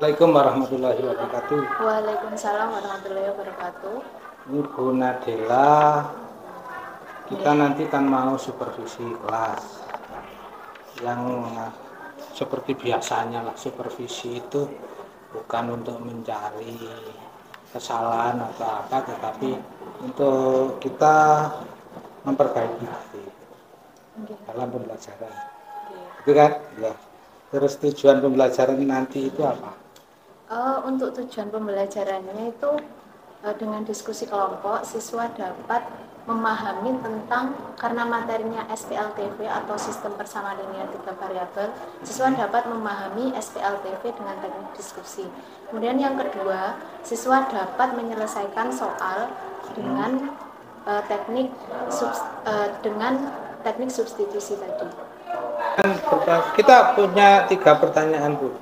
Assalamualaikum warahmatullahi wabarakatuh. Waalaikumsalam warahmatullahi wabarakatuh. Ini Bu Nadela, kita nanti kan mau supervisi kelas. Yang seperti biasanya lah, supervisi itu bukan untuk mencari kesalahan atau apa, tetapi untuk kita memperbaiki diri dalam pembelajaran. Itu kan? Ya. Terus tujuan pembelajaran nanti itu apa? Untuk tujuan pembelajarannya itu dengan diskusi kelompok, siswa dapat memahami tentang, karena materinya SPLTV atau sistem persamaan linear tiga variabel, siswa dapat memahami SPLTV dengan teknik diskusi. Kemudian yang kedua, siswa dapat menyelesaikan soal dengan teknik substitusi tadi. Kita punya 3 pertanyaan, Bu.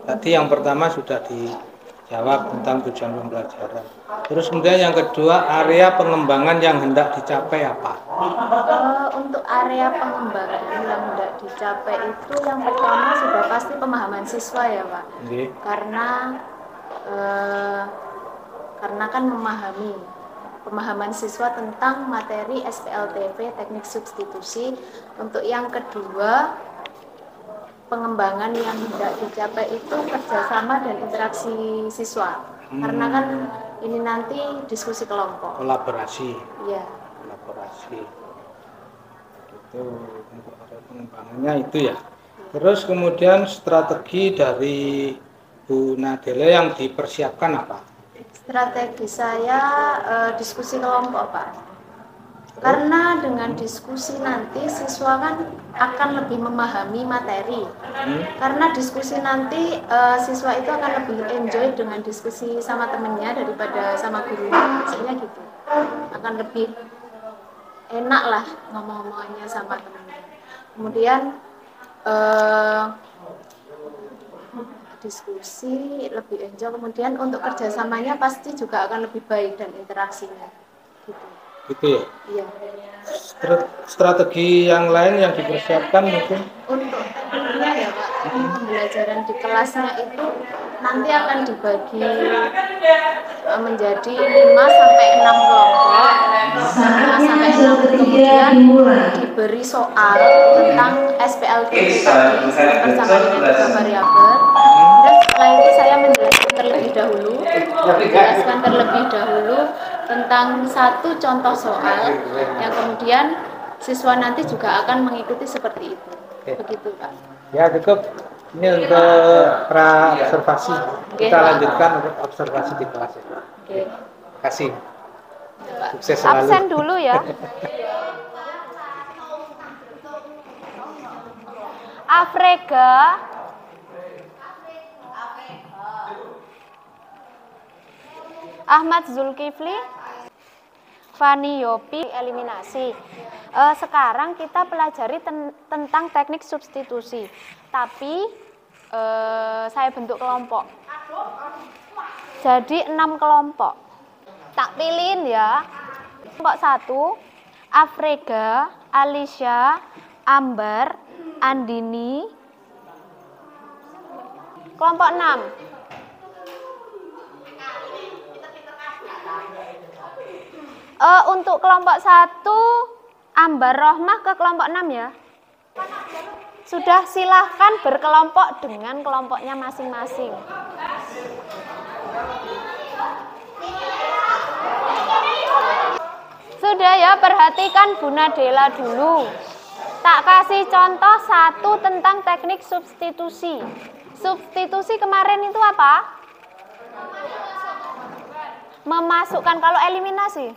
Tadi yang pertama sudah dijawab tentang tujuan pembelajaran. Terus kemudian yang kedua, area pengembangan yang hendak dicapai apa? Untuk area pengembangan yang hendak dicapai itu yang pertama sudah pasti pemahaman siswa ya Pak. Okay. Karena kan pemahaman siswa tentang materi SPLTV teknik substitusi. Untuk yang kedua, pengembangan yang hendak dicapai itu kerjasama dan interaksi siswa. Karena kan ini nanti diskusi kelompok. Kolaborasi. Iya. Kolaborasi. Itu untuk pengembangannya itu ya. Terus kemudian strategi dari Bu Nadela yang dipersiapkan apa? Strategi saya diskusi kelompok Pak. Karena dengan diskusi nanti siswa kan akan lebih memahami materi. Karena diskusi nanti siswa itu akan lebih enjoy dengan diskusi sama temennya daripada sama gurunya, maksudnya gitu. Akan lebih enak lah ngomong-ngomongannya sama temennya. Kemudian diskusi lebih enjoy, kemudian untuk kerjasamanya pasti juga akan lebih baik dan interaksinya gitu. Gitu ya? Iya. Strategi yang lain yang dipersiapkan mungkin? Untuk tekniknya ya Pak, teknik pembelajaran di kelasnya itu nanti akan dibagi menjadi 5 sampai 6 kelompok. 5 sampai 6 kemudian diberi soal tentang SPLTV tadi, sistem persamaan linear tiga variabel. Dan setelah itu saya menjelaskan terlebih dahulu tentang satu contoh soal yang kemudian siswa nanti juga akan mengikuti seperti itu. Begitu Pak. Ya cukup. Ini untuk pra observasi. Kita lanjutkan untuk observasi di kelas. Terima kasih. Sukses selalu. Absen dulu ya. Afrika, Ahmad Zulkifli, Fani Yopi, eliminasi. Sekarang kita pelajari tentang teknik substitusi, tapi saya bentuk kelompok. Jadi 6 kelompok. Tak pilihin ya. Kelompok 1, Afrika, Alicia, Ambar, Andini. Kelompok 6. Untuk kelompok 1, Ambar Rohmah ke kelompok 6 ya. Sudah, silahkan berkelompok dengan kelompoknya masing-masing. Sudah ya, perhatikan Bu Nadela dulu. Tak kasih contoh 1 tentang teknik substitusi. Substitusi kemarin itu apa? Memasukkan. Kalau eliminasi?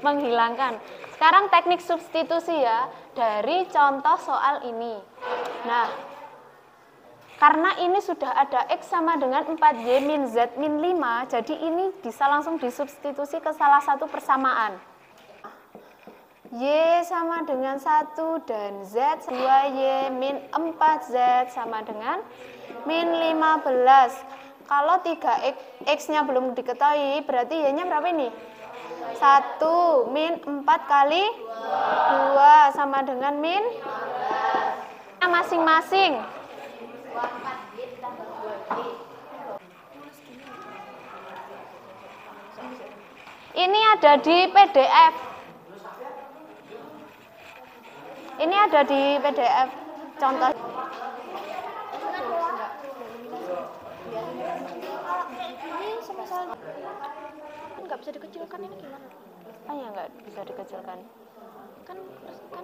Menghilangkan. Sekarang teknik substitusi ya, dari contoh soal ini. Nah, karena ini sudah ada X sama dengan 4Y min Z min 5, jadi ini bisa langsung disubstitusi ke salah satu persamaan. Y sama dengan 1 dan Z 2Y min 4Z sama dengan min 15. Kalau 3X-nya belum diketahui, berarti Y-nya berapa ini? 1 min 4 kali 2 sama dengan min masing-masing. Ini ada di PDF. Ini ada di PDF contoh. Ini semisal nggak bisa dikecilkan, ini gimana? Ah ya, nggak bisa dikecilkan. Kan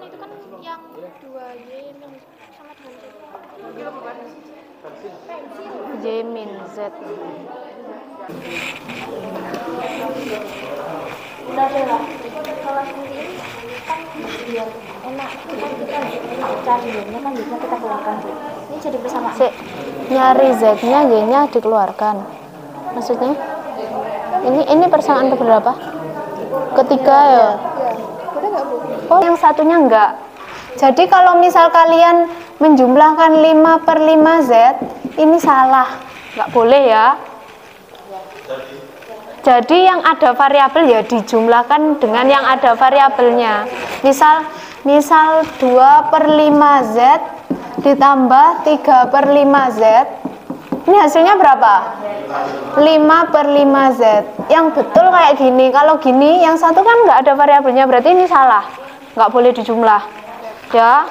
itu kan yang 2Y min sama dengan Y min Z. udah deh lah. Kalau sendiri kan biar enak, kita cari Y-nya kan bisa kita keluarkan tuh. Ini jadi bersamaan. Nyari Z-nya, Y-nya dikeluarkan. Maksudnya? Ini persamaan keberapa? Ketiga ya? Udah nggak, Bu? Oh, yang satunya enggak. Jadi kalau misal kalian menjumlahkan 5/5Z, ini salah. Nggak boleh ya. Jadi yang ada variabel ya dijumlahkan dengan yang ada variabelnya. Misal 2/5Z ditambah 3/5Z. Ini hasilnya berapa? 5/5Z. Yang betul kayak gini. Kalau gini, yang satu kan nggak ada variabelnya, berarti ini salah. Nggak boleh dijumlah. Ya.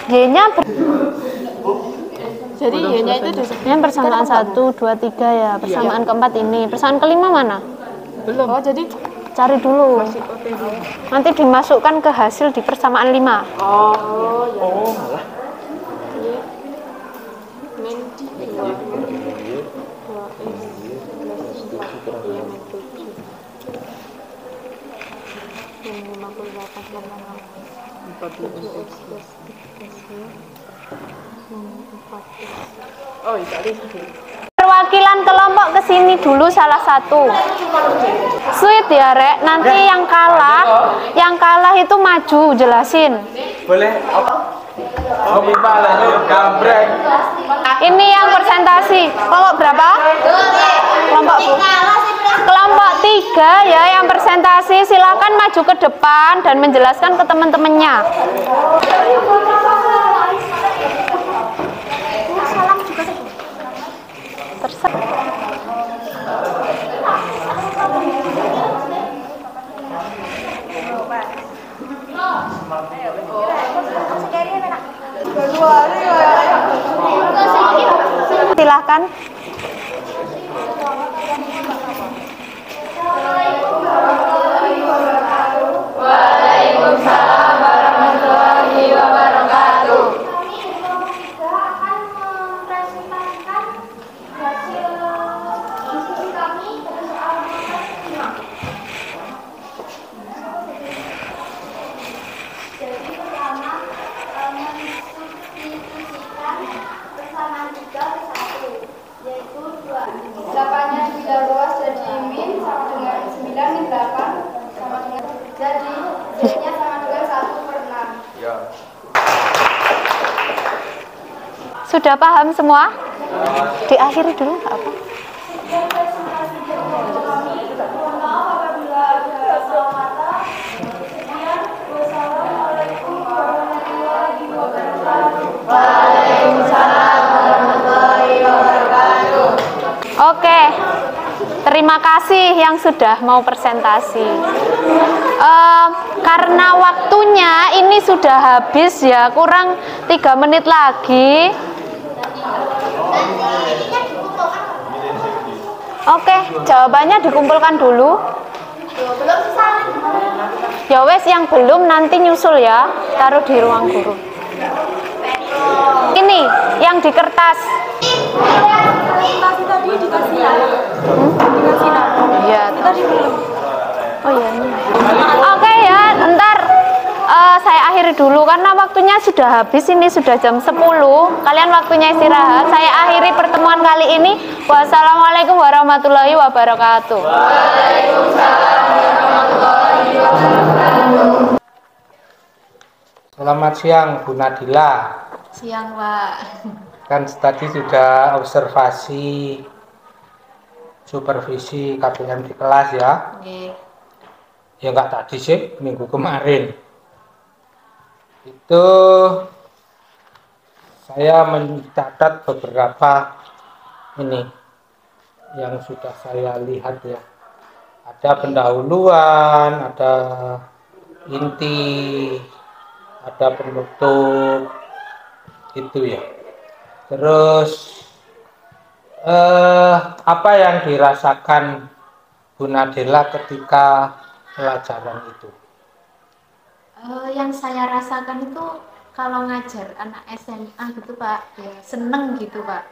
Y-nya Jadi Y-nya itu ini persamaan 1, 2, 3 ya. Persamaan keempat ini. Persamaan kelima mana? belum. Oh, jadi Cari dulu. Nanti dimasukkan ke hasil di persamaan 5. oh ya. Oh, malah. Min 2 Oh, iya. Perwakilan kelompok ke sini dulu salah satu. Sweet ya, Rek. Nanti yang kalah itu maju jelasin. Boleh apa? Oh, malah gambreng. Ini yang presentasi. Kelompok berapa? Kelompok 3 ya yang presentasi. Silakan maju ke depan dan menjelaskan ke teman-temannya. Silakan. Waalaikumsalam warahmatullahi wabarakatuh. Sudah paham semua? Diakhiri dulu nggak apa? Oke, terima kasih yang sudah mau presentasi. Karena waktunya ini sudah habis ya, kurang 3 menit lagi. Oke, jawabannya dikumpulkan dulu. Ya wes, yang belum nanti nyusul ya, taruh di ruang guru. Ini yang di kertas. Tadi dikasih Iya. Oh iya ini. Oke ya, ntar saya akhiri dulu karena waktunya sudah habis. Ini sudah jam 10. Kalian waktunya istirahat. Saya akhiri pertemuan kali ini. Wassalamualaikum warahmatullahi wabarakatuh. Waalaikumsalam warahmatullahi wabarakatuh. Selamat siang Bu Nadila. Siang, Pak. Kan tadi sudah observasi supervisi KBM di kelas ya. Oke. Ya nggak tadi sih, minggu kemarin. itu saya mencatat beberapa ini yang sudah saya lihat ya. Ada pendahuluan, ada inti, ada penutup, itu ya. Terus apa yang dirasakan Bu Nadela ketika pelajaran itu? Yang saya rasakan itu kalau ngajar anak SMA gitu Pak, ya seneng gitu Pak.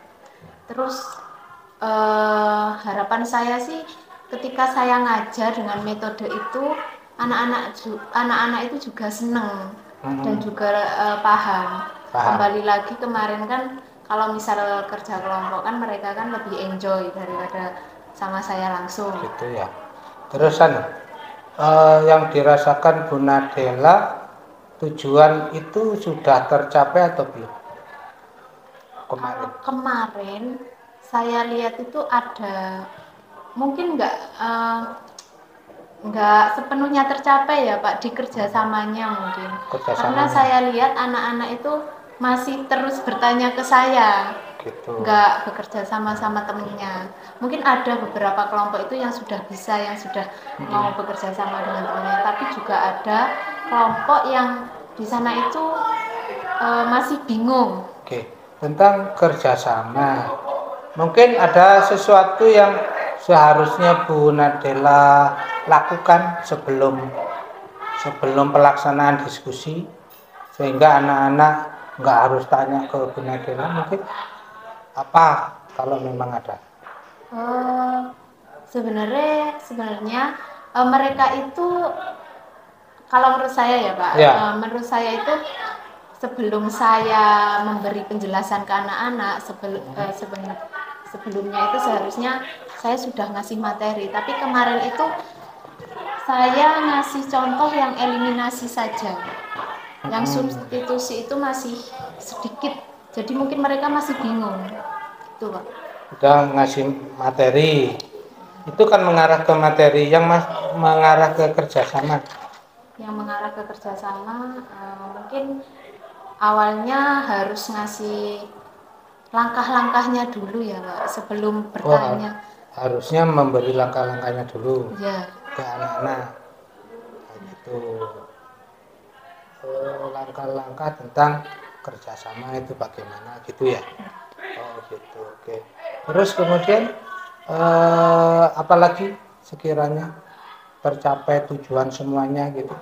Terus harapan saya sih ketika saya ngajar dengan metode itu anak-anak itu juga seneng dan juga paham. Kembali lagi kemarin kan kalau misal kerja kelompok kan mereka kan lebih enjoy daripada sama saya langsung. Gitu ya. Terusan yang dirasakan Bu Nadela, tujuan itu sudah tercapai atau belum? Kemarin saya lihat itu ada mungkin nggak sepenuhnya tercapai ya Pak di kerjasamanya mungkin. Karena saya lihat anak-anak itu masih terus bertanya ke saya, nggak bekerja sama temennya. Mungkin ada beberapa kelompok itu yang sudah bisa, yang sudah mau bekerja sama dengan temennya, tapi juga ada kelompok yang di sana itu masih bingung. Tentang kerjasama, mungkin ada sesuatu yang seharusnya Bu Nadela lakukan sebelum pelaksanaan diskusi, sehingga anak-anak nggak harus tanya ke Bu Nadela, mungkin apa kalau memang ada? Sebenarnya mereka itu kalau menurut saya ya Pak, menurut saya itu sebelum saya memberi penjelasan ke anak-anak sebelumnya itu seharusnya saya sudah ngasih materi, tapi kemarin itu saya ngasih contoh yang eliminasi saja, yang substitusi itu masih sedikit, jadi mungkin mereka masih bingung itu Pak. Udah ngasih materi itu kan mengarah ke materi yang mengarah ke kerjasama. Yang mengarah ke kerjasama mungkin awalnya harus ngasih langkah-langkahnya dulu ya Pak sebelum bertanya. Harusnya memberi langkah-langkahnya dulu ya ke anak-anak. Itu langkah-langkah tentang kerjasama itu bagaimana gitu ya. Gitu. Oke. Terus kemudian apalagi sekiranya tercapai tujuan semuanya gitu.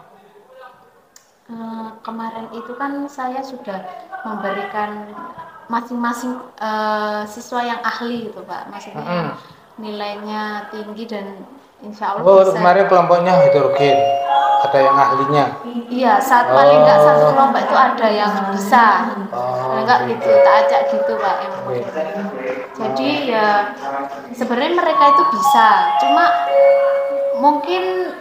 Kemarin itu kan saya sudah memberikan masing-masing siswa yang ahli gitu Pak, maksudnya nilainya tinggi dan insya Allah bisa. Kemarin kelompoknya heterogen, ada yang ahlinya. Iya, paling nggak satu kelompok itu ada yang bisa, enggak gitu, tak ajak gitu Pak emang. Jadi ya sebenarnya mereka itu bisa, cuma mungkin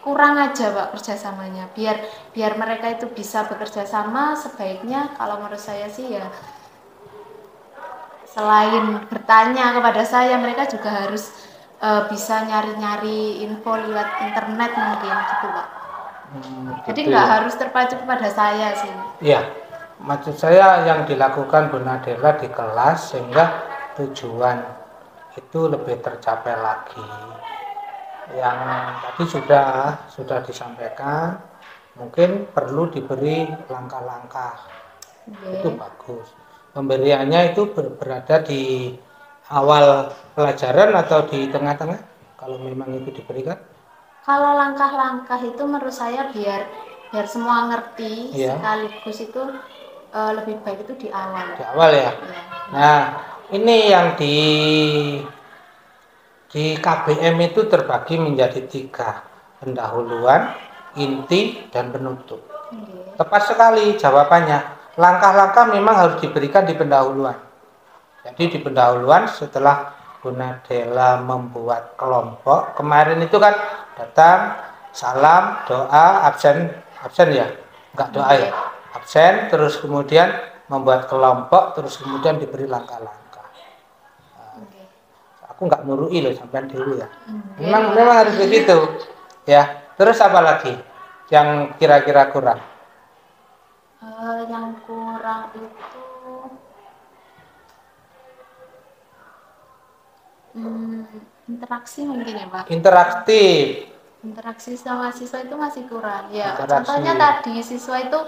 kurang aja Pak kerjasamanya. Biar mereka itu bisa bekerja sama, sebaiknya kalau menurut saya sih ya selain bertanya kepada saya, mereka juga harus bisa nyari-nyari info lewat internet mungkin gitu Pak. Jadi nggak harus terpacu kepada saya sih. Iya, maksud saya yang dilakukan Bu Nadela di kelas sehingga tujuan itu lebih tercapai lagi. Yang tadi sudah disampaikan, mungkin perlu diberi langkah-langkah. Itu bagus. Pemberiannya itu berada di awal pelajaran atau di tengah-tengah kalau memang itu diberikan? Kalau langkah-langkah itu menurut saya biar semua ngerti sekaligus itu lebih baik itu di awal. Di awal ya. Nah, ini yang di KBM itu terbagi menjadi 3, pendahuluan, inti, dan penutup. Tepat sekali jawabannya. Langkah-langkah memang harus diberikan di pendahuluan. Jadi di pendahuluan setelah Bu Nadela membuat kelompok, kemarin itu kan datang, salam, doa, absen ya, enggak doa ya, absen, terus kemudian membuat kelompok, terus kemudian diberi langkah-langkah. Aku enggak nurui loh sampai dulu ya. Memang harus begitu. Ya, terus apa lagi? yang kira-kira kurang? Yang kurang itu interaksi mungkin ya Pak. Interaktif. Interaksi sama siswa itu masih kurang ya. Interaksi. Contohnya tadi siswa itu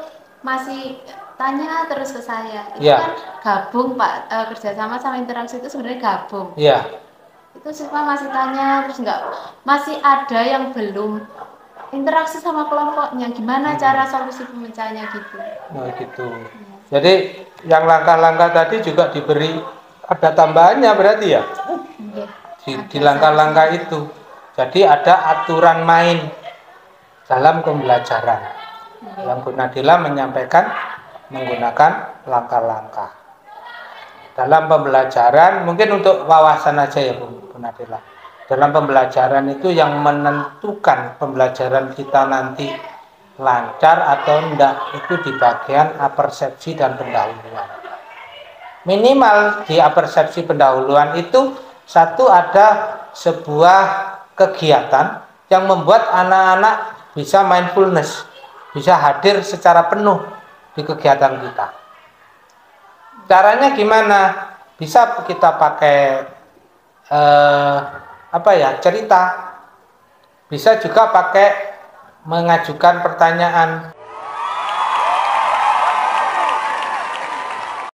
masih tanya terus ke saya. Itu Ya. kan gabung Pak, kerjasama sama interaksi itu sebenarnya gabung. Iya. Itu siswa masih tanya terus masih ada yang belum interaksi sama kelompoknya. Gimana cara solusi pemecahannya gitu. Nah, gitu. Jadi yang langkah-langkah tadi juga diberi ada tambahannya berarti ya? Di langkah-langkah itu. Jadi ada aturan main dalam pembelajaran. Yang Bu Nadila menyampaikan menggunakan langkah-langkah. Dalam pembelajaran, mungkin untuk wawasan aja ya Bu Nadila. Dalam pembelajaran itu yang menentukan pembelajaran kita nanti lancar atau enggak itu di bagian apersepsi dan pendahuluan. Minimal di apersepsi pendahuluan itu satu ada sebuah kegiatan yang membuat anak-anak bisa mindfulness, bisa hadir secara penuh di kegiatan kita. Caranya gimana? Bisa kita pakai cerita. Bisa juga pakai mengajukan pertanyaan.